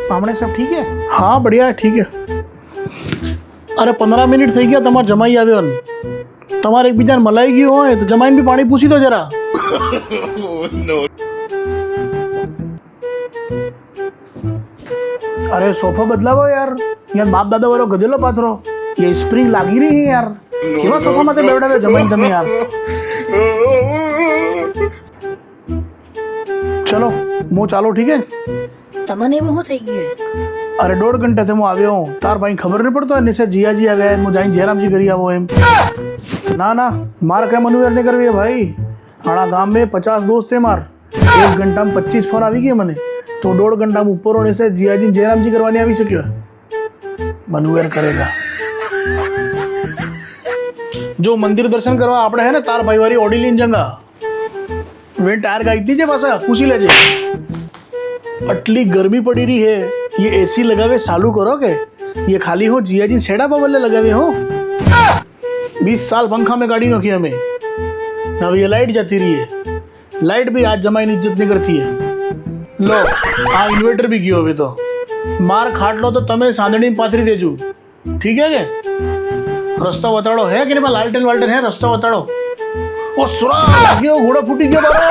पामड़े सब ठीक है? हाँ बढ़िया है, ठीक है. અરે 15 મિનિટ થઈ ગયા તમારે જમાઈ આવ્યો ને તમારે એકબીજાને મલાઈ ગયું હોય તો જમાઈને બી પાણી પૂછી દો જરા. अरे सोफा बदलावो यार, यार बाप दादा वालों गधेलो पाथरो, ये स्प्रिंग लागी रही है यार. केवा सोफा माथे बेवડાવે જમાઈને તમે યાર. चलो હું ચાલો ઠીક હે. તમને એવું શું થઈ ગયું? અરે 1.5 ઘંટાથી હું આવ્યો હું. તાર ભાઈ ખબર નહીં પડતો નિશે જીયાજી આવ્યા હું જઈને જયરામજી કરી આવો એમ. ના ના મારે કઈ મનુવેર નહીં કરવી હે ભાઈ. આણા ગામ में 50 दोस्त है मार. 1 घंटा में 25 फोन આવી ગયા મને તો 1.5 ઘંટા में ऊपर होने से जियाजी जयरामजी करवाने આવી શક્યો. મનુવેર કરેગા. જો મંદિર દર્શન કરવા આપણે હે ને તાર ભાઈ વારી ઓડી લઈને જંગા वे टायर गाई दीजिए पासा पूछी लेजे. अटली गर्मी पड़ी रही है ये एसी लगावे चालू करो के ये खाली हो जिया जी छेड़ा बबले लगावे हो. 20 साल पंखा में गाड़ी नोकी हमें अब ये लाइट जाती रही है. लाइट भी आज जमाई इज्जत नहीं करती है. लो हाँ इन्वर्टर भी गयो अभी तो मार खाट लो तो तमें सांदड़ी में पाथरी देजू ठीक है के. रस्ता बताड़ो है कि नहीं लालटेन वालटेन है रस्ता बताड़ो. ओ सुरा घोड़ा फूटी गया बारो.